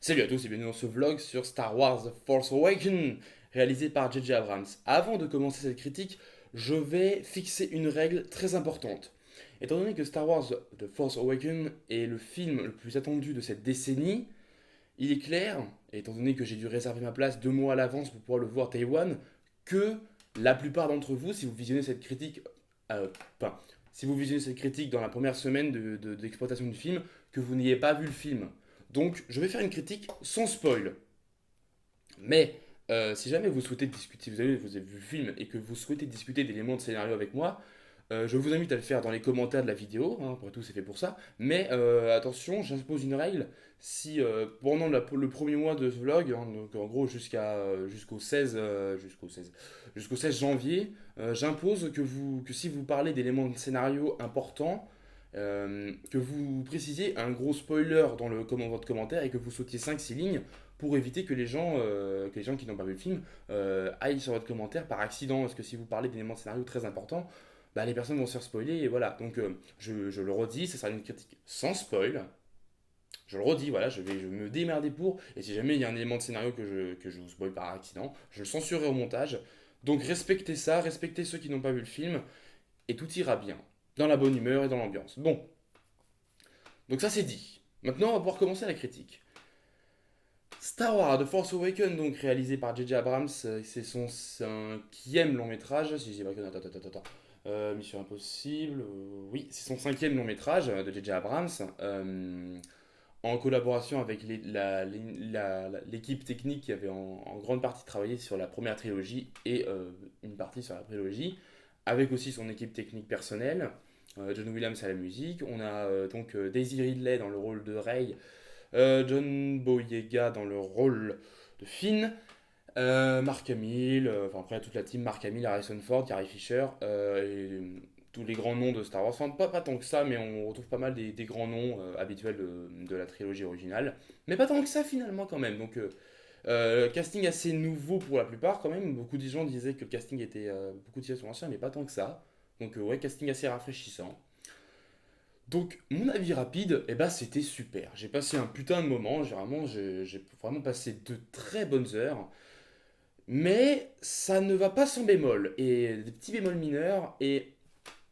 Salut à tous et bienvenue dans ce vlog sur Star Wars The Force Awakens, réalisé par J.J. Abrams. Avant de commencer cette critique, je vais fixer une règle très importante. Étant donné que Star Wars The Force Awakens est le film le plus attendu de cette décennie, il est clair, et étant donné que j'ai dû réserver ma place 2 mois à l'avance pour pouvoir le voir à Taïwan, que la plupart d'entre vous, si vous visionnez cette critique, euh, enfin, si vous visionnez cette critique dans la première semaine d'exploitation du film, que vous n'ayez pas vu le film. Donc, je vais faire une critique sans spoil. Mais si jamais vous souhaitez discuter, si vous avez vu le film et que vous souhaitez discuter d'éléments de scénario avec moi, je vous invite à le faire dans les commentaires de la vidéo, hein, après tout c'est fait pour ça. Mais attention, j'impose une règle. Si pendant le premier mois de ce vlog, hein, donc en gros jusqu'au 16, jusqu'au 16 janvier, j'impose que si vous parlez d'éléments de scénario importants, que vous précisiez un gros spoiler dans votre commentaire et que vous sautiez 5 6 lignes pour éviter que les gens qui n'ont pas vu le film aillent sur votre commentaire par accident. Parce que si vous parlez d'éléments de scénario très importants, bah, les personnes vont se faire spoiler et voilà. Donc je le redis, ce sera une critique sans spoil. Je le redis, voilà, je vais me démerder pour. Et si jamais il y a un élément de scénario que je vous spoil par accident, je le censurerai au montage. Donc respectez ça, respectez ceux qui n'ont pas vu le film et tout ira bien. Dans la bonne humeur et dans l'ambiance. Bon, donc ça c'est dit. Maintenant on va pouvoir commencer la critique. Star Wars The Force Awakens, donc réalisé par J.J. Abrams, c'est son cinquième long métrage. Si je dis pas que. Attends. Mission Impossible, oui, c'est son cinquième long métrage de J.J. Abrams, en collaboration avec l'équipe technique qui avait en grande partie travaillé sur la première trilogie et une partie sur la prélogie, avec aussi son équipe technique personnelle. John Williams à la musique, on a donc Daisy Ridley dans le rôle de Rey, John Boyega dans le rôle de Finn, Mark Hamill, enfin après toute la team Mark Hamill, Harrison Ford, Carrie Fisher, et tous les grands noms de Star Wars. Enfin, pas tant que ça, mais on retrouve pas mal des grands noms habituels de la trilogie originale. Mais pas tant que ça finalement quand même. Donc casting assez nouveau pour la plupart quand même. Beaucoup de gens disaient que le casting était beaucoup tiré sur l'ancien, mais pas tant que ça. Donc ouais, casting assez rafraîchissant. Donc, mon avis rapide, eh ben, c'était super. J'ai passé un putain de moment. J'ai vraiment passé de très bonnes heures. Mais ça ne va pas sans bémol. Et des petits bémols mineurs. Et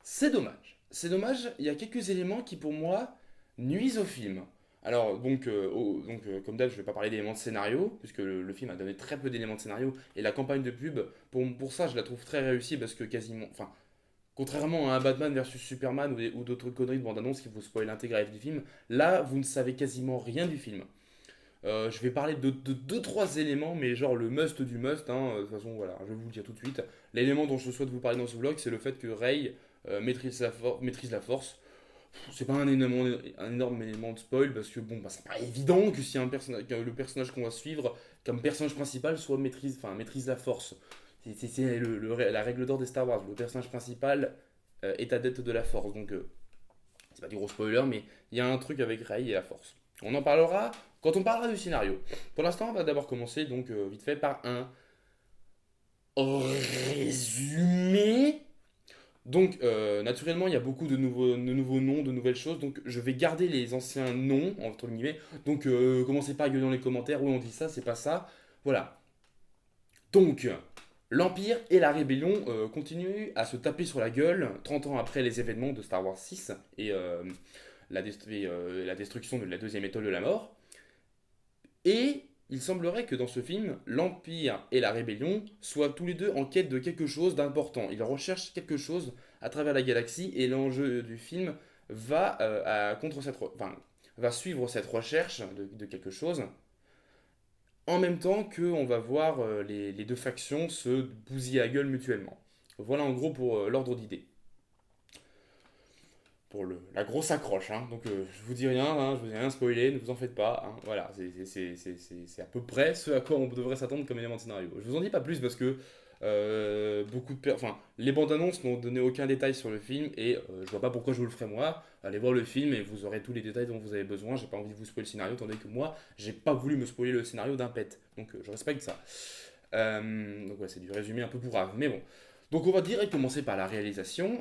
c'est dommage. C'est dommage, il y a quelques éléments qui, pour moi, nuisent au film. Alors, comme d'hab, je ne vais pas parler d'éléments de scénario, puisque le film a donné très peu d'éléments de scénario. Et la campagne de pub, pour ça, je la trouve très réussie, parce que quasiment. Enfin, contrairement à un Batman versus Superman ou d'autres conneries de bande-annonce qui vous spoilent l'intégralité du film, là, vous ne savez quasiment rien du film. Je vais parler de 2-3 éléments, mais genre le must du must, hein, de toute façon, voilà, je vais vous le dire tout de suite. L'élément dont je souhaite vous parler dans ce vlog, c'est le fait que Rey maîtrise la force. C'est pas un énorme élément de spoil, parce que bon, bah, ça paraît évident que si que le personnage qu'on va suivre comme personnage principal maîtrise la force. C'est la règle d'or des Star Wars. Le personnage principal est adepte de la force. Donc, c'est pas du gros spoiler, mais il y a un truc avec Rey et la force. On en parlera quand on parlera du scénario. Pour l'instant, on va d'abord commencer donc vite fait par un résumé. Donc, naturellement, il y a beaucoup de nouveaux noms, de nouvelles choses. Donc, je vais garder les anciens noms, entre guillemets. Donc, commencez pas à gueuler dans les commentaires. Oui, on dit ça, c'est pas ça. Voilà. Donc, l'Empire et la Rébellion continuent à se taper sur la gueule 30 ans après les événements de Star Wars 6 et la destruction de la deuxième étoile de la mort. Et il semblerait que dans ce film, l'Empire et la Rébellion soient tous les deux en quête de quelque chose d'important. Ils recherchent quelque chose à travers la galaxie et l'enjeu du film va, va suivre cette recherche de quelque chose en même temps qu'on va voir les deux factions se bousiller la gueule mutuellement. Voilà en gros pour l'ordre d'idée. Pour la grosse accroche, hein. Donc je vous dis rien, hein, je vous ai rien spoilé, ne vous en faites pas, hein. Voilà, c'est à peu près ce à quoi on devrait s'attendre comme élément de scénario. Je vous en dis pas plus parce que les bandes annonces n'ont donné aucun détail sur le film et je vois pas pourquoi je vous le ferai moi. Allez voir le film et vous aurez tous les détails dont vous avez besoin. J'ai pas envie de vous spoiler le scénario, tandis que moi, j'ai pas voulu me spoiler le scénario d'un pet. Donc je respecte ça. Donc ouais, c'est du résumé un peu pourrave, mais bon. Donc on va direct commencer par la réalisation.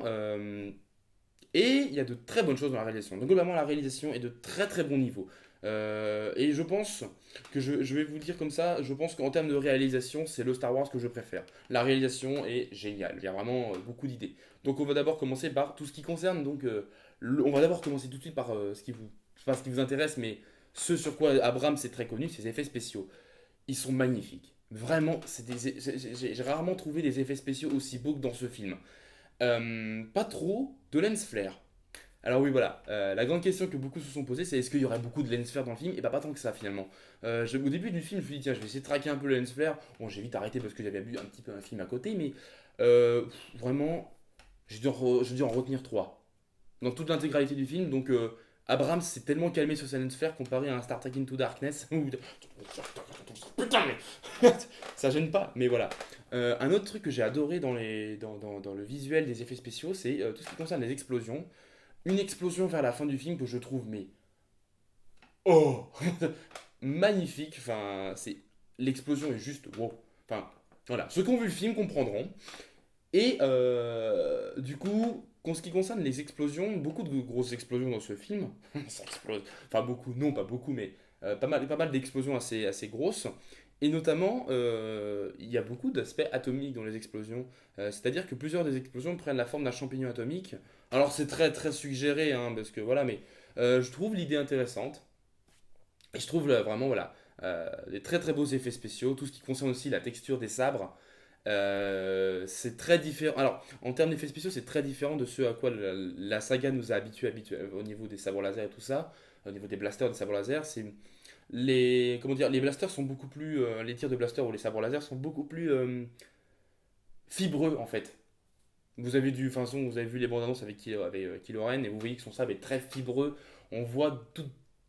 Et il y a de très bonnes choses dans la réalisation. Donc globalement, la réalisation est de très très bon niveau. Et je pense que je vais vous dire comme ça, je pense qu'en termes de réalisation, c'est le Star Wars que je préfère. La réalisation est géniale, il y a vraiment beaucoup d'idées. Donc on va d'abord commencer par tout ce qui concerne, donc on va d'abord commencer tout de suite par ce qui vous intéresse, mais ce sur quoi Abrams est très connu, c'est ses effets spéciaux. Ils sont magnifiques. Vraiment, j'ai rarement trouvé des effets spéciaux aussi beaux que dans ce film. Pas trop de lens flare. Alors oui, voilà. La grande question que beaucoup se sont posées, c'est est-ce qu'il y aurait beaucoup de lens flare dans le film? Et bah pas tant que ça finalement. Au début du film, je me suis dit tiens, je vais essayer de traquer un peu le lens flare. Bon, j'ai vite arrêté parce que j'avais vu un petit peu un film à côté, mais vraiment, j'ai dû en retenir trois dans toute l'intégralité du film. Donc Abrams s'est tellement calmé sur sa lens flare comparé à un Star Trek Into Darkness. Putain, mais ça gêne pas, mais voilà. Un autre truc que j'ai adoré dans le visuel des effets spéciaux, c'est tout ce qui concerne les explosions. Une explosion vers la fin du film que je trouve, mais oh, magnifique. Enfin, c'est l'explosion est juste wow. Enfin, voilà. Ceux qui ont vu le film comprendront. Et du coup, en ce qui concerne les explosions, beaucoup de grosses explosions dans ce film. Ça explose. Enfin, beaucoup, non, pas beaucoup, mais pas mal d'explosions assez grosses. Et notamment, il y a beaucoup d'aspects atomiques dans les explosions. C'est-à-dire que plusieurs des explosions prennent la forme d'un champignon atomique. Alors, c'est très très suggéré, hein, parce que voilà, mais je trouve l'idée intéressante. Et je trouve vraiment, voilà, des très très beaux effets spéciaux. Tout ce qui concerne aussi la texture des sabres. C'est très différent. Alors, en termes d'effets spéciaux, c'est très différent de ce à quoi la saga nous a habitués au niveau des sabres laser et tout ça, au niveau des blasters, des sabres laser. Comment dire, les blasters sont beaucoup plus, les tirs de blaster ou les sabres laser sont beaucoup plus fibreux en fait. Vous avez vu les bandes annonces avec Kylo Ren et vous voyez que son sabre est très fibreux. On voit tout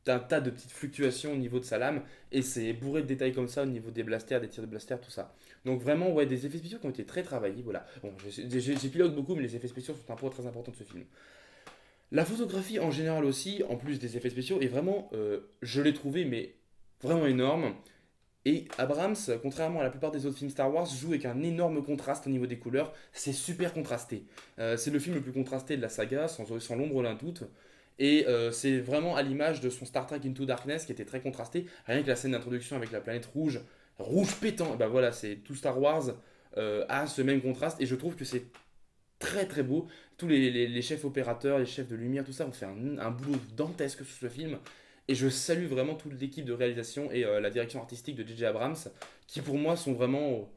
un tas de petites fluctuations au niveau de sa lame et c'est bourré de détails comme ça au niveau des blasters, des tirs de blaster, tout ça. Donc vraiment, ouais, des effets spéciaux qui ont été très travaillés. Voilà. Bon, j'épilogue beaucoup, mais les effets spéciaux sont un point très important de ce film. La photographie en général aussi, en plus des effets spéciaux, est vraiment, je l'ai trouvé, mais vraiment énorme. Et Abrams, contrairement à la plupart des autres films Star Wars, joue avec un énorme contraste au niveau des couleurs. C'est super contrasté. C'est le film le plus contrasté de la saga, sans l'ombre d'un doute. Et c'est vraiment à l'image de son Star Trek Into Darkness qui était très contrasté. Rien que la scène d'introduction avec la planète rouge, rouge pétant, et ben voilà, c'est tout Star Wars a ce même contraste. Et je trouve que c'est très très beau. Tous les chefs opérateurs, les chefs de lumière, tout ça ont fait un boulot dantesque sur ce film. Et je salue vraiment toute l'équipe de réalisation et la direction artistique de J.J. Abrams, qui pour moi sont vraiment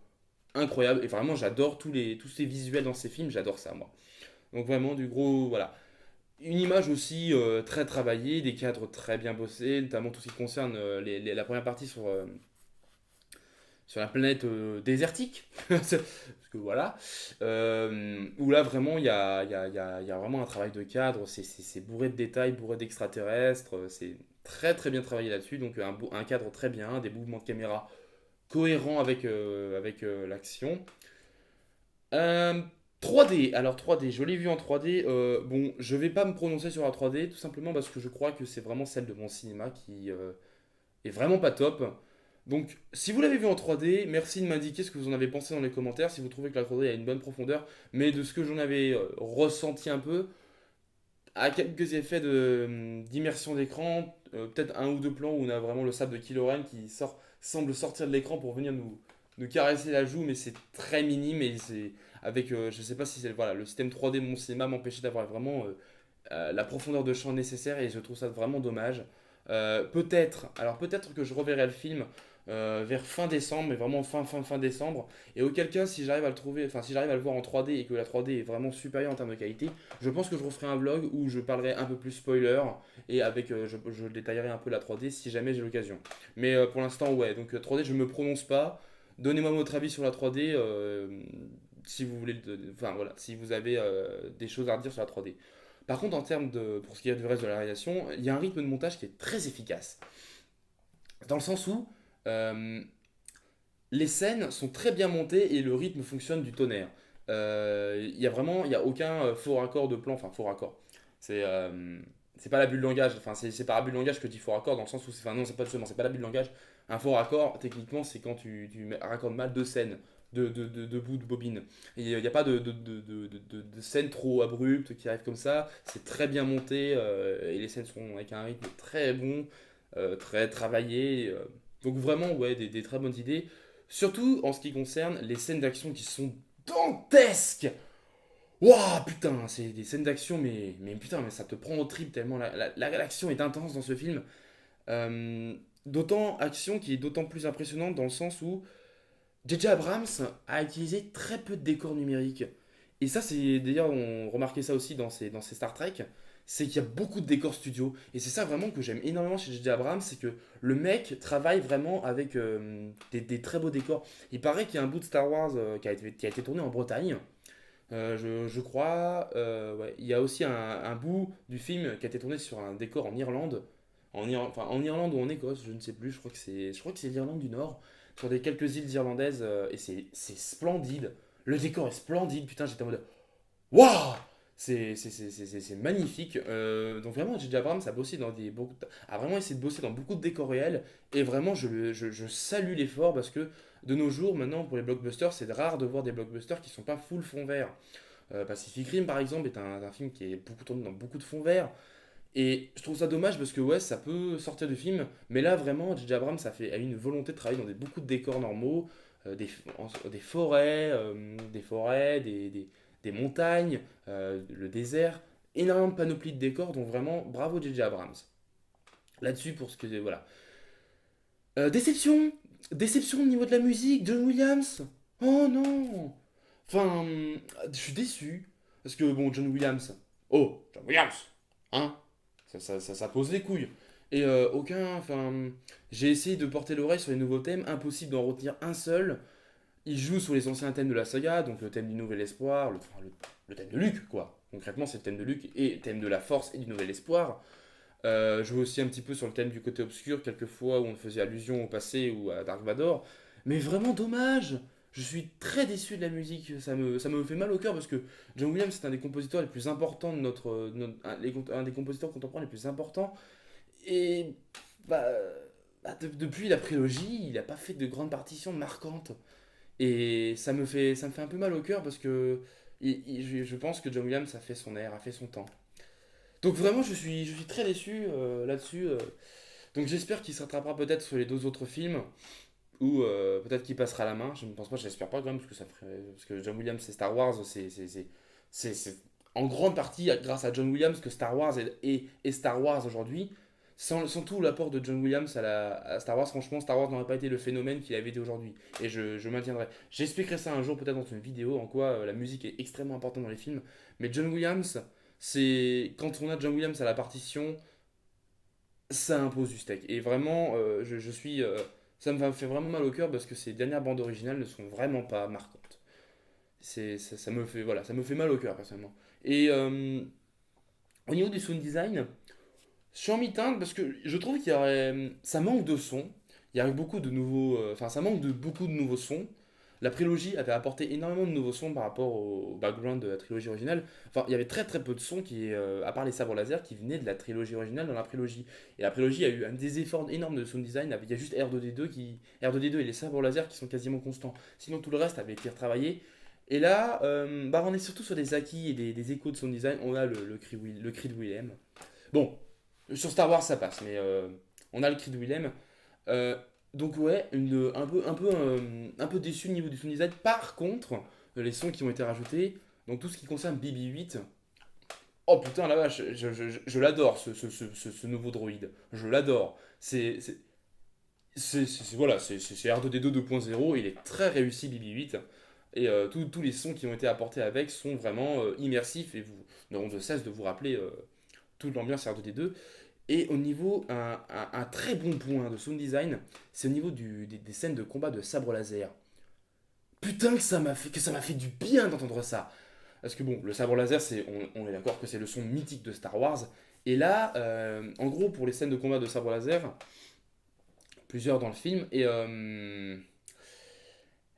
incroyables. Et vraiment, j'adore tous ces visuels dans ces films, j'adore ça, moi. Donc vraiment, du gros, voilà. Une image aussi très travaillée, des cadres très bien bossés, notamment tout ce qui concerne la première partie sur la planète désertique. Parce que voilà. Où là, vraiment, il y a vraiment un travail de cadre. C'est bourré de détails, bourré d'extraterrestres. C'est très très bien travaillé là-dessus. Donc un cadre très bien, des mouvements de caméra cohérents avec l'action. Euh, 3D, alors 3D, je l'ai vu en 3D. Bon, je vais pas me prononcer sur la 3D, tout simplement parce que je crois que c'est vraiment celle de mon cinéma qui est vraiment pas top. Donc, si vous l'avez vu en 3D, merci de m'indiquer ce que vous en avez pensé dans les commentaires, si vous trouvez que la 3D a une bonne profondeur, mais de ce que j'en avais ressenti un peu, à quelques effets d'immersion d'écran, peut-être un ou deux plans où on a vraiment le sable de Kylo Ren qui semble sortir de l'écran pour venir nous caresser la joue, mais c'est très minime et c'est avec, je sais pas si c'est voilà, le système 3D de mon cinéma m'empêchait d'avoir vraiment la profondeur de champ nécessaire et je trouve ça vraiment dommage. Peut-être que je reverrai le film vers fin décembre, mais vraiment fin décembre. Et auquel cas, si j'arrive à le trouver, enfin si j'arrive à le voir en 3D et que la 3D est vraiment supérieure en termes de qualité, je pense que je referai un vlog où je parlerai un peu plus spoiler et je détaillerai un peu la 3D si jamais j'ai l'occasion. Mais pour l'instant, ouais, donc 3D, je me prononce pas. Donnez-moi votre avis sur la 3D si vous voulez, enfin voilà, si vous avez des choses à redire sur la 3D. Par contre, pour ce qui est du reste de la réalisation, il y a un rythme de montage qui est très efficace. Dans le sens où euh, les scènes sont très bien montées et le rythme fonctionne du tonnerre. Il y a aucun faux raccord de plan, enfin faux raccord. C'est c'est pas l'abus de langage, enfin c'est par abus de langage que je dis faux raccord dans le sens où enfin non c'est pas justement, c'est pas l'abus de langage. Un faux raccord techniquement c'est quand tu raccordes mal deux scènes de bouts de bobine. Il n'y a pas de scène trop abrupte qui arrive comme ça, c'est très bien monté et les scènes sont avec un rythme très bon. très travaillées. Donc vraiment, ouais, des très bonnes idées. Surtout en ce qui concerne les scènes d'action qui sont dantesques. Waouh, putain, c'est des scènes d'action, mais putain, mais ça te prend au trip tellement l'action est intense dans ce film. Euh, D'autant action qui est d'autant plus impressionnante dans le sens où J.J. Abrams a utilisé très peu de décors numériques. Et ça, c'est d'ailleurs, on remarquait ça aussi dans ses Star Trek, c'est qu'il y a beaucoup de décors studio. Et c'est ça vraiment que j'aime énormément chez J.J. Abrams, c'est que le mec travaille vraiment avec des très beaux décors. Il paraît qu'il y a un bout de Star Wars qui a été tourné en Bretagne. Je crois. Ouais. Il y a aussi un bout du film qui a été tourné sur un décor en Irlande. Enfin, en Irlande ou en Écosse, je ne sais plus. Je crois que c'est l'Irlande du Nord. Sur des quelques îles irlandaises. Et c'est splendide. Le décor est splendide. Putain, j'étais en mode. Waouh! C'est magnifique. Donc vraiment, J.J. Abrams a bossé a vraiment essayé de bosser dans beaucoup de décors réels. Et vraiment, je salue l'effort parce que de nos jours, maintenant, pour les blockbusters, c'est rare de voir des blockbusters qui sont pas full fond vert. Pacific Rim, par exemple, est un film qui est beaucoup tourné dans beaucoup de fonds verts. Et je trouve ça dommage parce que ouais, ça peut sortir du film, mais là vraiment, J.J. Abrams a une volonté de travailler dans beaucoup de décors normaux, des forêts, des montagnes, le désert, énormément de panoplie de décors, donc vraiment bravo J.J. Abrams. Là-dessus pour ce que voilà. Déception, déception au niveau de la musique, John Williams. Oh non. Enfin, je suis déçu parce que bon, John Williams. Oh, John Williams, hein? Ça pose les couilles. Et enfin, j'ai essayé de porter l'oreille sur les nouveaux thèmes, impossible d'en retenir un seul. Il joue sur les anciens thèmes de la saga, donc le thème du Nouvel Espoir, le thème de Luke, quoi. Concrètement, c'est le thème de Luke et le thème de la Force et du Nouvel Espoir. Je joue aussi un petit peu sur le thème du côté obscur, quelquefois où on faisait allusion au passé ou à Dark Vador. Mais vraiment dommage. Je suis très déçu de la musique. Ça me fait mal au cœur parce que John Williams c'est un des compositeurs les plus importants de un des compositeurs contemporains les plus importants. Et bah, depuis la prélogie, il n'a pas fait de grandes partitions marquantes. Et ça me fait un peu mal au cœur parce que je pense que John Williams a fait son air, a fait son temps. Donc vraiment, je suis très déçu là-dessus. Donc j'espère qu'il se rattrapera peut-être sur les deux autres films ou peut-être qu'il passera la main. Je ne pense pas, j'espère pas quand même parce que parce que John Williams c'est Star Wars, c'est en grande partie grâce à John Williams que Star Wars est Star Wars aujourd'hui. Sans tout l'apport de John Williams à Star Wars, franchement, Star Wars n'aurait pas été le phénomène qu'il avait été aujourd'hui. Et je maintiendrai. J'expliquerai ça un jour peut-être dans une vidéo en quoi la musique est extrêmement importante dans les films. Mais John Williams, c'est quand on a John Williams à la partition, ça impose du steak. Et vraiment, je suis, ça me fait vraiment mal au cœur parce que ces dernières bandes originales ne sont vraiment pas marquantes. Ça me fait, voilà, ça me fait mal au cœur personnellement. Et au niveau du sound design, je suis en mi-teinte parce que je trouve ça manque de son. Il y a beaucoup de nouveaux, enfin ça manque de beaucoup de nouveaux sons. La prélogie avait apporté énormément de nouveaux sons par rapport au background de la trilogie originale. Enfin, il y avait très très peu de sons à part les sabres laser, qui venaient de la trilogie originale dans la prélogie. Et la prélogie a eu un des efforts énormes de sound design. Il y a juste R2D2 et les sabres laser qui sont quasiment constants. Sinon tout le reste avait été retravaillé. Et là, on est surtout sur des acquis et des échos de sound design. On a le cri de Willem. Bon, sur Star Wars, ça passe, mais on a le cri de Willem. Euh, donc ouais, un peu déçu au niveau du sound design. Par contre, les sons qui ont été rajoutés, donc tout ce qui concerne BB-8, oh putain la vache, je l'adore ce nouveau droïde. Je l'adore. Voilà, c'est R2D2 2.0, il est très réussi BB-8. Et tous les sons qui ont été apportés avec sont vraiment immersifs et vous n'auront de cesse de vous rappeler toute l'ambiance R2D2. Et au niveau, un très bon point de sound design, c'est au niveau des scènes de combat de sabre laser. Putain que ça m'a fait du bien d'entendre ça. Parce que bon, le sabre laser, on est d'accord que c'est le son mythique de Star Wars. Et là, en gros, pour les scènes de combat de sabre laser, plusieurs dans le film, et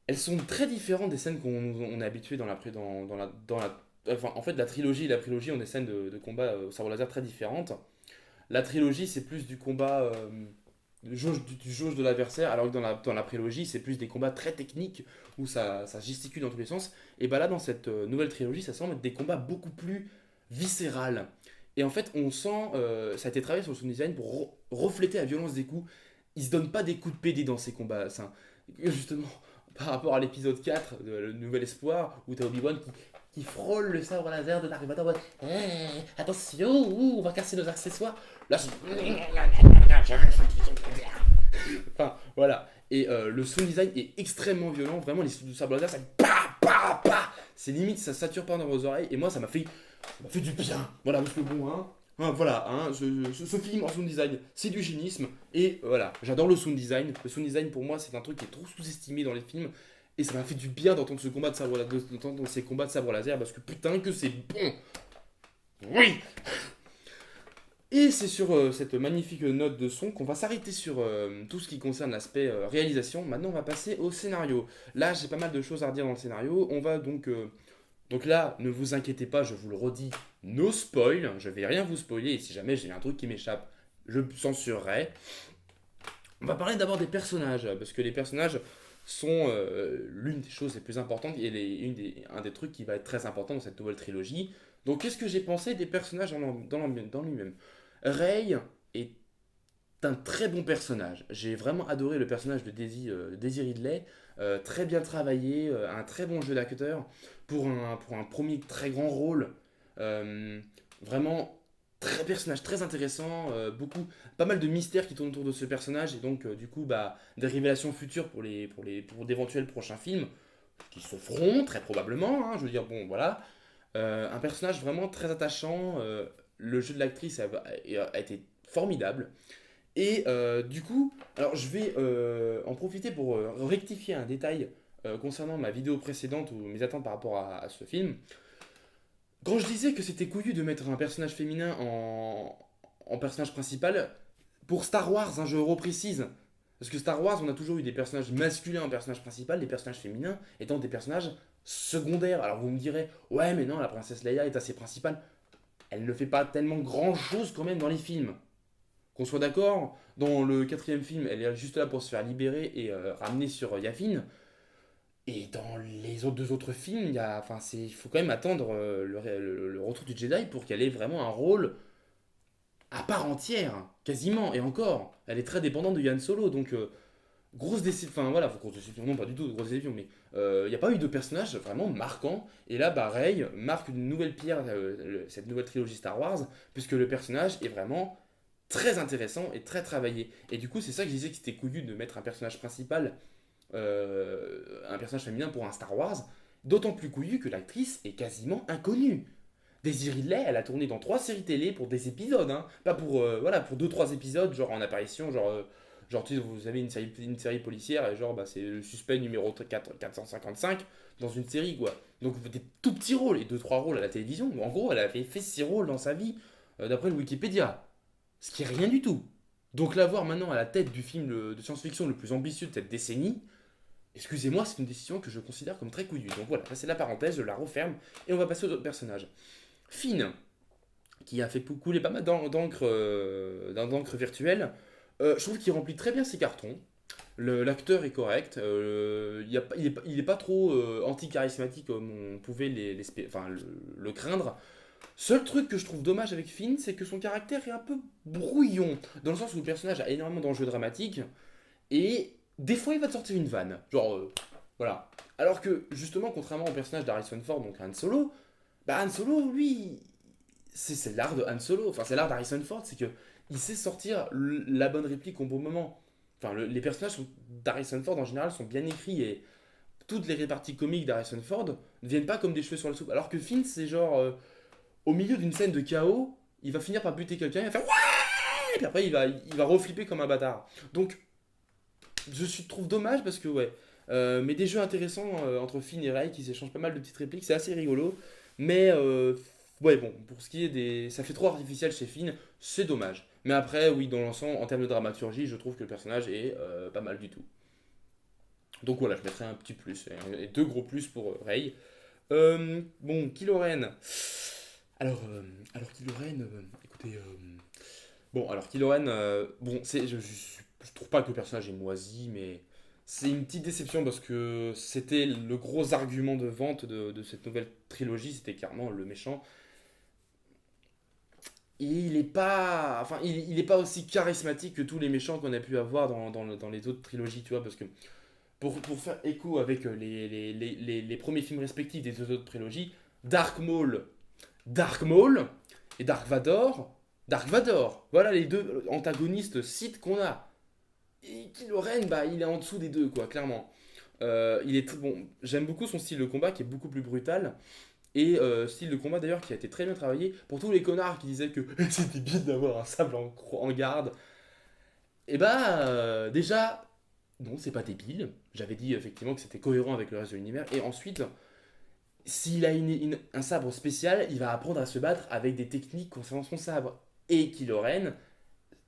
elles sont très différentes des scènes qu'on est habitué enfin, en fait, la trilogie et la prélogie ont des scènes de combat au sabre laser très différentes. La trilogie, c'est plus du combat du jauge de l'adversaire, alors que dans la prélogie, c'est plus des combats très techniques où ça gesticule dans tous les sens. Et bah là, dans cette nouvelle trilogie, ça semble être des combats beaucoup plus viscérales. Et en fait, on sent, ça a été travaillé sur le sound design pour refléter la violence des coups. Il se donne pas des coups de PD dans ses combats. Justement, par rapport à l'épisode 4 de Le Nouvel Espoir, où t'as Obi-Wan qui frôle le sabre laser de Dark Vador en mode attention, on va casser nos accessoires. Là, enfin, voilà. Et le sound design est extrêmement violent. Vraiment, les sables laser, ça fait pa, pa, pa. C'est limite, ça sature pas dans vos oreilles. Et moi, ça m'a fait du bien. Voilà, parce que bon, voilà, ce film en sound design, c'est du génisme. Et voilà, j'adore le sound design. Le sound design, pour moi, c'est un truc qui est trop sous-estimé dans les films. Et ça m'a fait du bien d'entendre d'entendre ces combats de sabre laser parce que putain que c'est bon. Oui. Et c'est sur cette magnifique note de son qu'on va s'arrêter sur tout ce qui concerne l'aspect réalisation. Maintenant, on va passer au scénario. Là, j'ai pas mal de choses à redire dans le scénario. On va donc là, ne vous inquiétez pas, je vous le redis, no spoil. Je vais rien vous spoiler. Et si jamais j'ai un truc qui m'échappe, je censurerai. On va parler d'abord des personnages, parce que les personnages sont l'une des choses les plus importantes et un des trucs qui va être très important dans cette nouvelle trilogie. Donc, qu'est-ce que j'ai pensé des personnages dans lui-même? Rey est un très bon personnage. J'ai vraiment adoré le personnage de Daisy Ridley. Très bien travaillé, un très bon jeu d'acteur pour un premier très grand rôle. Euh, Vraiment personnage très intéressant, pas mal de mystères qui tournent autour de ce personnage et donc du coup bah, des révélations futures pour d'éventuels prochains films qui se feront très probablement. Je veux dire bon voilà. Un personnage vraiment très attachant. Le jeu de l'actrice a été formidable. Et du coup, alors je vais en profiter pour rectifier un détail concernant ma vidéo précédente ou mes attentes par rapport à ce film. Quand je disais que c'était couillu de mettre un personnage féminin en personnage principal, pour Star Wars, je reprécise. Parce que Star Wars, on a toujours eu des personnages masculins en personnage principal, les personnages féminins étant des personnages secondaires. Alors vous me direz, ouais mais non, la princesse Leia est assez principale. Elle ne fait pas tellement grand chose quand même dans les films. Qu'on soit d'accord, dans le quatrième film, elle est juste là pour se faire libérer et ramener sur Yavin. Et dans les deux autres films, il faut quand même attendre le retour du Jedi pour qu'elle ait vraiment un rôle à part entière, quasiment. Et encore, elle est très dépendante de Han Solo, donc grosse déception. Enfin voilà, grosse déception, non pas du tout, grosse déception, mais il n'y a pas eu de personnage vraiment marquant. Et là, bah, Rey marque une nouvelle pierre, cette nouvelle trilogie Star Wars, puisque le personnage est vraiment très intéressant et très travaillé. Et du coup, c'est ça que je disais que c'était couillu de mettre un personnage féminin pour un Star Wars, d'autant plus couillu que l'actrice est quasiment inconnue. Daisy Ridley, elle a tourné dans 3 séries télé pour des épisodes, pas pour voilà pour 2 3 épisodes, genre en apparition, genre tu sais, vous avez une série policière et genre bah, c'est le suspect numéro 455 dans une série quoi. Donc des tout petits rôles et 2 3 rôles à la télévision. En gros, elle avait fait 6 rôles dans sa vie d'après le Wikipédia, ce qui est rien du tout. Donc la voir maintenant à la tête du film de science-fiction le plus ambitieux de cette décennie, excusez-moi, c'est une décision que je considère comme très couillue. Donc voilà, ça c'est la parenthèse, je la referme et on va passer aux autres personnages. Finn, qui a fait couler pas mal d'encre virtuelle, je trouve qu'il remplit très bien ses cartons. L'acteur est correct, il est pas trop anti-charismatique comme on pouvait le craindre. Seul truc que je trouve dommage avec Finn, c'est que son caractère est un peu brouillon, dans le sens où le personnage a énormément d'enjeux dramatiques, et des fois il va te sortir une vanne, genre voilà. Alors que justement, contrairement au personnage d'Harrison Ford, donc Han Solo, bah Han Solo, lui, c'est l'art de Han Solo, enfin c'est l'art d'Harrison Ford, c'est que il sait sortir la bonne réplique au bon moment. Enfin, les personnages d'Harrison Ford en général sont bien écrits et toutes les réparties comiques d'Harrison Ford ne viennent pas comme des cheveux sur la soupe. Alors que Finn, c'est genre au milieu d'une scène de chaos, il va finir par buter quelqu'un, il va faire ouais, et puis après il va reflipper comme un bâtard. Donc trouve dommage parce que ouais, mais des jeux intéressants entre Finn et Ray qui s'échangent pas mal de petites répliques, c'est assez rigolo. Mais ouais, bon, pour ce qui est des. Ça fait trop artificiel chez Finn, c'est dommage. Mais après, oui, dans l'ensemble, en termes de dramaturgie, je trouve que le personnage est pas mal du tout. Donc voilà, je mettrai un petit plus et 2 gros plus pour Ray. Bon, Kylo Ren. Alors Kylo Ren, écoutez. Bon, alors Kylo Ren, bon, je trouve pas que le personnage est moisi, mais c'est une petite déception parce que c'était le gros argument de vente de cette nouvelle trilogie, c'était clairement le méchant. il est pas, enfin, il est pas aussi charismatique que tous les méchants qu'on a pu avoir dans les autres trilogies, tu vois, parce que pour faire écho avec les premiers films respectifs des deux autres trilogies, Dark Maul et Dark Vador, voilà les deux antagonistes Sith qu'on a. Et Kylo Ren, bah, il est en dessous des deux, quoi, clairement. Bon, j'aime beaucoup son style de combat qui est beaucoup plus brutal. Et style de combat d'ailleurs qui a été très bien travaillé. Pour tous les connards qui disaient que c'était bien d'avoir un sable en garde, et bah déjà, non, c'est pas débile. J'avais dit effectivement que c'était cohérent avec le reste de l'univers. Et ensuite, s'il a un sabre spécial, il va apprendre à se battre avec des techniques concernant son sabre. Et Kylo Ren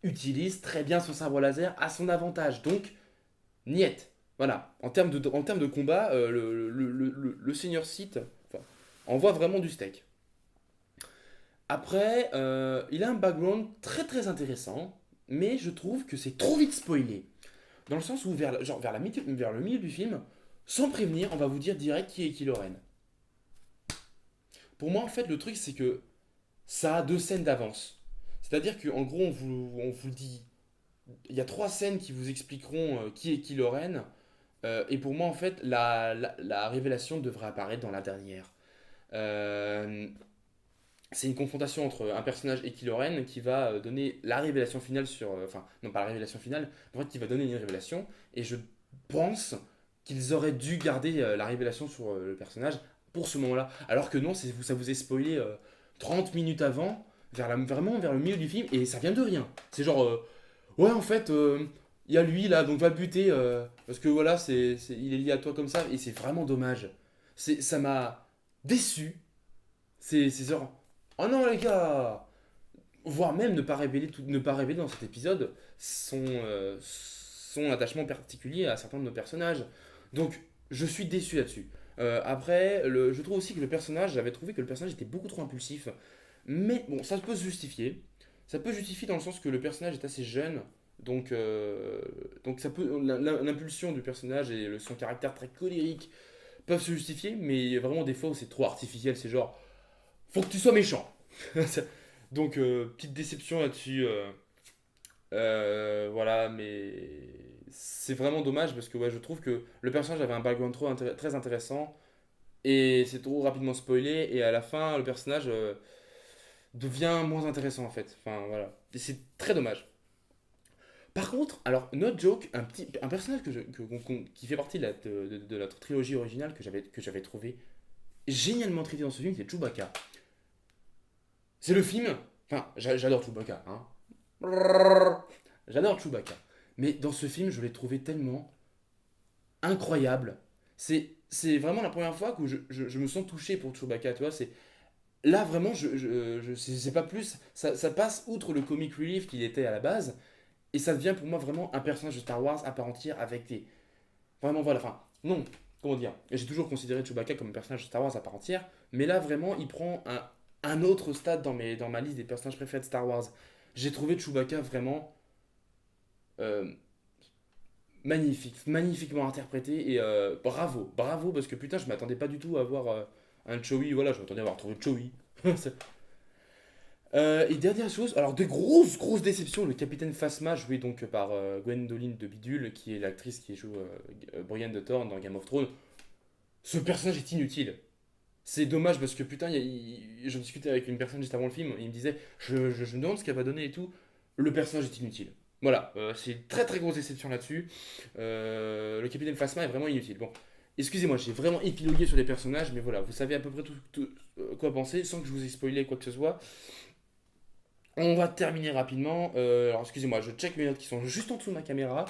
utilise très bien son sabre laser à son avantage. Donc, niet. Voilà. En termes de combat, le Seigneur Sith enfin, envoie vraiment du steak. Après, il a un background très très intéressant, mais je trouve que c'est trop vite spoilé. Dans le sens où, vers le milieu du film, sans prévenir, on va vous dire direct qui est Kylo Ren. Pour moi, en fait, le truc, c'est que ça a deux scènes d'avance. C'est-à-dire qu'en gros, on vous dit. Il y a trois scènes qui vous expliqueront qui est Kylo Ren. Et pour moi, en fait, la révélation devrait apparaître dans la dernière. Euh, c'est une confrontation entre un personnage et Kylo Ren qui va donner la révélation finale sur. Enfin, non pas la révélation finale, mais en fait, qui va donner une révélation. Et je pense qu'ils auraient dû garder la révélation sur le personnage pour ce moment-là. Alors que non, ça vous est spoilé 30 minutes avant, vraiment vers le milieu du film, et ça vient de rien. C'est genre, ouais, en fait, il y a lui là, donc va le buter, parce que voilà, il est lié à toi comme ça, et c'est vraiment dommage. Ça m'a déçu. C'est genre, oh non les gars, voire même ne pas révéler dans cet épisode son attachement particulier à certains de nos personnages. Donc, je suis déçu là-dessus. Après, je trouve aussi que j'avais trouvé que le personnage était beaucoup trop impulsif. Mais bon, ça peut se justifier. Ça peut justifier dans le sens que le personnage est assez jeune. Donc l'impulsion du personnage et son caractère très colérique peuvent se justifier, mais vraiment des fois où c'est trop artificiel, c'est genre, faut que tu sois méchant. Donc, petite déception là-dessus. Voilà, mais c'est vraiment dommage parce que ouais, je trouve que le personnage avait un background très intéressant et c'est trop rapidement spoilé. Et à la fin, le personnage devient moins intéressant en fait. Enfin, voilà. Et c'est très dommage. Par contre, alors, no joke, un personnage qui fait partie de la trilogie originale que j'avais trouvé génialement traité dans ce film, c'est Chewbacca. C'est le film. Enfin, j'adore Chewbacca, hein. J'adore Chewbacca. Mais dans ce film, je l'ai trouvé tellement incroyable. C'est vraiment la première fois que je me sens touché pour Chewbacca, tu vois. Là, vraiment, c'est pas plus. Ça passe outre le comic relief qu'il était à la base. Et ça devient pour moi vraiment un personnage de Star Wars à part entière avec des. Vraiment, voilà. Enfin, non, comment dire. J'ai toujours considéré Chewbacca comme un personnage de Star Wars à part entière. Mais là, vraiment, il prend un autre stade dans ma liste des personnages préférés de Star Wars. J'ai trouvé Chewbacca vraiment euh, magnifique, magnifiquement interprété et bravo, bravo parce que putain je m'attendais pas du tout à avoir un Chewie, voilà je m'attendais à avoir trouvé Chewie. Et dernière chose, alors de grosses déceptions, le capitaine Phasma joué donc par Gwendoline de Bidule qui est l'actrice qui joue Brienne de Thorne dans Game of Thrones, ce personnage est inutile. C'est dommage parce que putain, je discutais avec une personne juste avant le film, et il me disait je me demande ce qu'elle va donner et tout. Le personnage est inutile. Voilà, c'est une très très grosse déception là-dessus. Le capitaine Phasma est vraiment inutile. Bon, excusez-moi, j'ai vraiment épilogué sur les personnages, mais voilà, vous savez à peu près quoi penser sans que je vous ai spoilé quoi que ce soit. On va terminer rapidement. Alors excusez-moi, je check mes notes qui sont juste en dessous de ma caméra.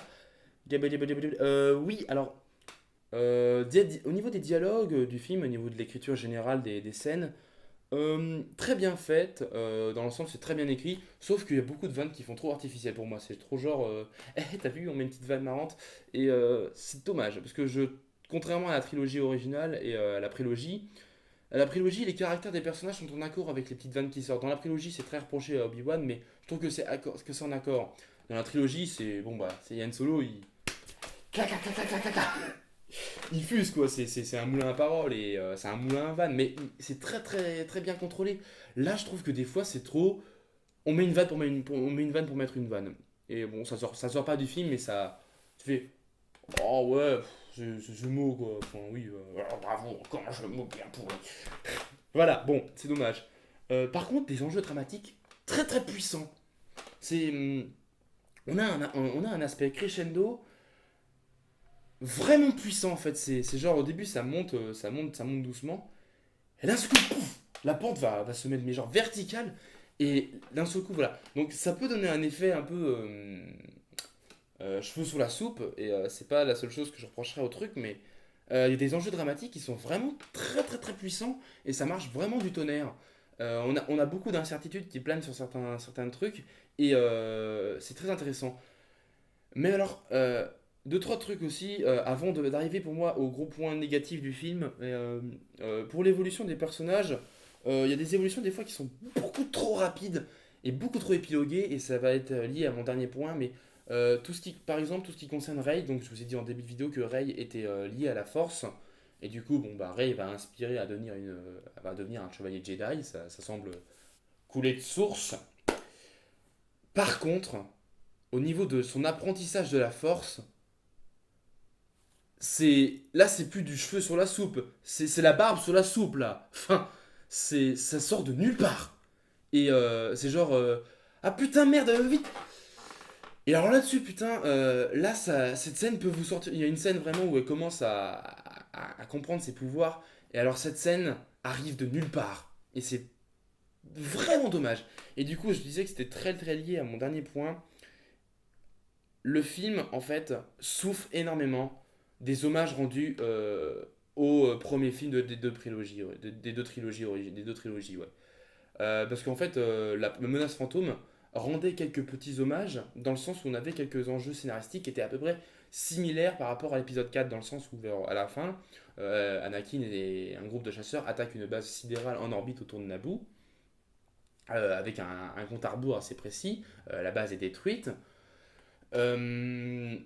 Oui, alors au niveau des dialogues du film, au niveau de l'écriture générale des scènes, très bien faite, dans l'ensemble c'est très bien écrit, sauf qu'il y a beaucoup de vannes qui font trop artificielles pour moi. C'est trop genre, t'as vu, on met une petite vanne marrante, et c'est dommage, parce que contrairement à la trilogie originale et à la prélogie, les caractères des personnages sont en accord avec les petites vannes qui sortent. Dans la prélogie, c'est très reproché à Obi-Wan, mais je trouve que c'est en accord. Dans la trilogie, c'est bon bah, c'est Yann Solo, clac, clac, clac, clac, clac, clac, clac. Il fuse quoi, c'est un moulin à paroles et c'est un moulin à vannes, mais c'est très très très bien contrôlé. Là, je trouve que des fois c'est trop. on met une vanne on met une vanne pour mettre une vanne. Et bon, ça sort pas du film, mais ça. Tu fais. Oh ouais, ce mot quoi. Enfin, oui, bravo, encore un jeu de mots bien pourri. Voilà, bon, c'est dommage. Par contre, des enjeux dramatiques très très puissants. C'est. On a un aspect crescendo vraiment puissant en fait. C'est genre au début ça monte doucement. Et d'un seul coup, pouf, la pente va se mettre mais genre verticale. Et d'un seul coup, voilà. Donc ça peut donner un effet un peu cheveux sous la soupe. Et c'est pas la seule chose que je reprocherais au truc, mais il y a des enjeux dramatiques qui sont vraiment très très très puissants. Et ça marche vraiment du tonnerre. On a beaucoup d'incertitudes qui planent sur certains trucs. Et c'est très intéressant. Mais alors, deux, trois trucs aussi, avant d'arriver pour moi au gros point négatif du film. Pour l'évolution des personnages, il y a des évolutions des fois qui sont beaucoup trop rapides et beaucoup trop épiloguées, et ça va être lié à mon dernier point. Mais par exemple, tout ce qui concerne Rey, donc je vous ai dit en début de vidéo que Rey était lié à la Force. Et du coup, bon, bah, Rey va inspirer à devenir, va devenir un chevalier Jedi, ça semble couler de source. Par contre, au niveau de son apprentissage de la force, c'est plus du cheveu sur la soupe, c'est la barbe sur la soupe là. Enfin, ça sort de nulle part. Et c'est genre ah putain merde vite. Et alors là-dessus putain là cette scène peut vous sortir. Il y a une scène vraiment où elle commence à comprendre ses pouvoirs. Et alors cette scène arrive de nulle part. Et c'est vraiment dommage. Et du coup je disais que c'était très très lié à mon dernier point. Le film, en fait, souffre énormément des hommages rendus au premier film des deux trilogies, ouais, des deux trilogies, ouais. Parce qu'en fait, la menace fantôme rendait quelques petits hommages, dans le sens où on avait quelques enjeux scénaristiques qui étaient à peu près similaires par rapport à l'épisode 4, dans le sens où, à la fin, Anakin et un groupe de chasseurs attaquent une base sidérale en orbite autour de Naboo, avec un compte à rebours assez précis. La base est détruite. Euh,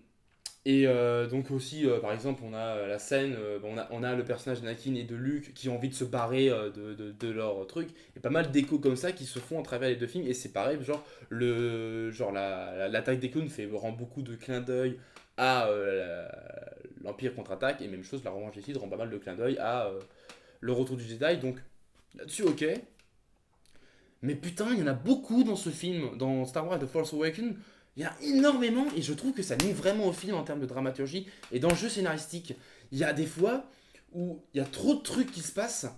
donc aussi, par exemple, on a la scène, on a le personnage d'Anakin et de Luke qui ont envie de se barrer de leur truc. Et pas mal d'échos comme ça qui se font à travers les deux films. Et c'est pareil, genre, l'attaque des clones rend beaucoup de clins d'œil à l'Empire contre-attaque. Et même chose, la revanche des Sith rend pas mal de clins d'œil à le retour du Jedi. Donc là-dessus, ok. Mais putain, il y en a beaucoup dans ce film, dans Star Wars The Force Awakens. Il y a énormément, et je trouve que ça nuit vraiment au film en termes de dramaturgie et d'enjeux scénaristiques. Il y a des fois où il y a trop de trucs qui se passent,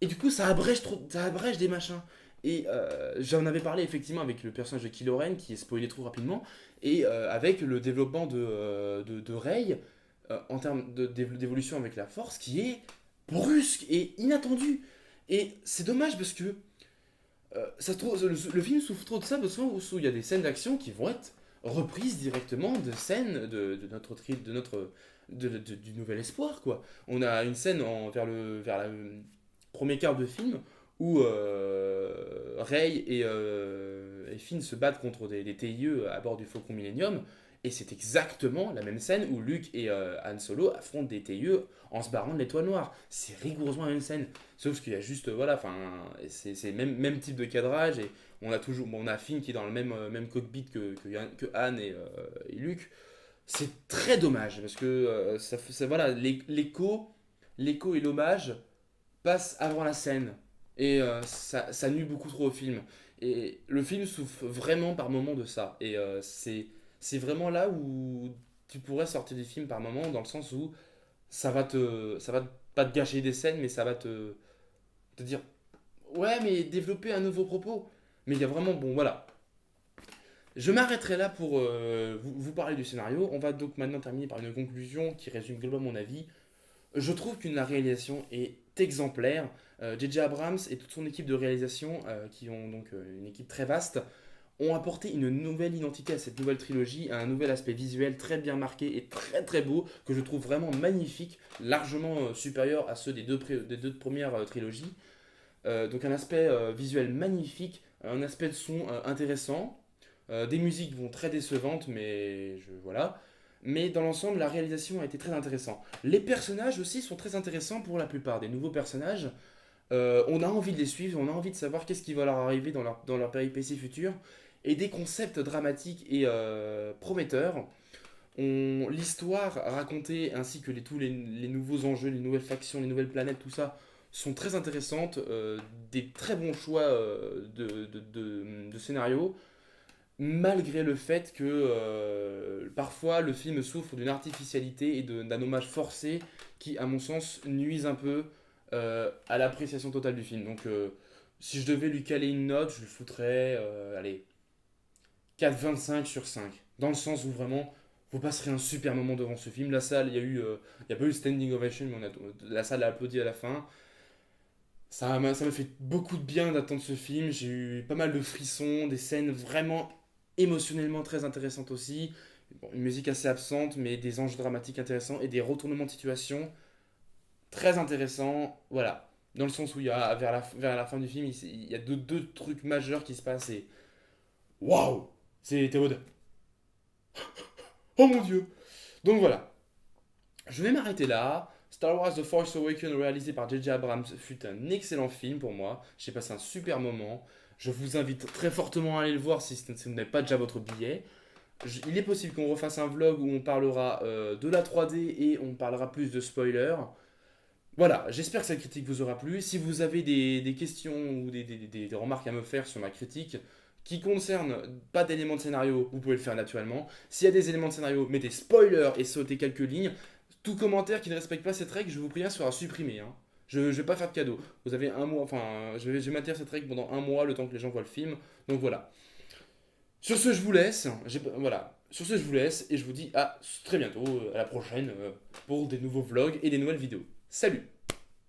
et du coup ça abrège des machins. Et j'en avais parlé effectivement avec le personnage de Kylo Ren, qui est spoilé trop rapidement, et avec le développement de Rey, en termes d'évolution avec la Force, qui est brusque et inattendu. Et c'est dommage parce que le film souffre trop de ça, parce qu'il y a des scènes d'action qui vont être reprises directement de scènes du Nouvel Espoir, quoi. On a une scène vers le premier quart de film où Rey et Finn se battent contre des TIE à bord du Faucon Millennium. Et c'est exactement la même scène où Luke et Han Solo affrontent des TIE en se barrant de l'étoile noire. C'est rigoureusement la même scène. Sauf qu'il y a juste, voilà, enfin, c'est même type de cadrage. Et on a toujours, bon, on a Finn qui est dans le même cockpit que Han et Luke. C'est très dommage parce que voilà, l'écho et l'hommage passent avant la scène. Et ça nuit beaucoup trop au film. Et le film souffre vraiment par moments de ça. Et c'est vraiment là où tu pourrais sortir du film par moment, dans le sens où ça va pas te gâcher des scènes, mais ça va te dire, ouais, mais développer un nouveau propos. Mais il y a vraiment, bon, voilà. Je m'arrêterai là pour vous parler du scénario. On va donc maintenant terminer par une conclusion qui résume globalement mon avis. Je trouve que la réalisation est exemplaire. J.J. Abrams et toute son équipe de réalisation, qui ont donc une équipe très vaste, ont apporté une nouvelle identité à cette nouvelle trilogie, un nouvel aspect visuel très bien marqué et très très beau, que je trouve vraiment magnifique, largement supérieur à ceux des deux premières trilogies. Donc un aspect visuel magnifique, un aspect de son intéressant, des musiques vont très décevantes, mais voilà. Mais dans l'ensemble, la réalisation a été très intéressante. Les personnages aussi sont très intéressants pour la plupart. Des nouveaux personnages, On a envie de les suivre, on a envie de savoir qu'est-ce qui va leur arriver dans leur péripéties futures, et des concepts dramatiques et prometteurs. L'histoire racontée ainsi que les nouveaux enjeux, les nouvelles factions, les nouvelles planètes, tout ça, sont très intéressantes, des très bons choix de scénario, malgré le fait que parfois le film souffre d'une artificialité et d'un hommage forcé qui, à mon sens, nuisent un peu à l'appréciation totale du film. Donc, si je devais lui caler une note, je lui foutrais, allez, 4,25 sur 5. Dans le sens où vraiment, vous passerez un super moment devant ce film. La salle, il y a pas eu standing ovation, mais la salle a applaudi à la fin. Ça m'a fait beaucoup de bien d'attendre ce film. J'ai eu pas mal de frissons, des scènes vraiment émotionnellement très intéressantes aussi. Bon, une musique assez absente, mais des enjeux dramatiques intéressants et des retournements de situation très intéressants. Voilà. Dans le sens où vers la fin du film, il y a deux trucs majeurs qui se passent et waouh! T'es en mode oh mon dieu! Donc voilà. Je vais m'arrêter là. Star Wars The Force Awakens, réalisé par J.J. Abrams, fut un excellent film pour moi. J'ai passé un super moment. Je vous invite très fortement à aller le voir si vous n'avez pas déjà votre billet. Il est possible qu'on refasse un vlog où on parlera de la 3D et on parlera plus de spoilers. Voilà, j'espère que cette critique vous aura plu. Si vous avez des questions ou des remarques à me faire sur ma critique qui concernent pas d'éléments de scénario, vous pouvez le faire naturellement. S'il y a des éléments de scénario, mettez spoiler et sautez quelques lignes. Tout commentaire qui ne respecte pas cette règle, je vous préviens, sera supprimé, hein. Je ne vais pas faire de cadeau. Vous avez un mois, enfin, je vais maintenir cette règle pendant un mois, le temps que les gens voient le film. Donc voilà. Sur ce, je vous laisse. Voilà. Sur ce, je vous laisse et je vous dis à très bientôt, à la prochaine, pour des nouveaux vlogs et des nouvelles vidéos. Salut!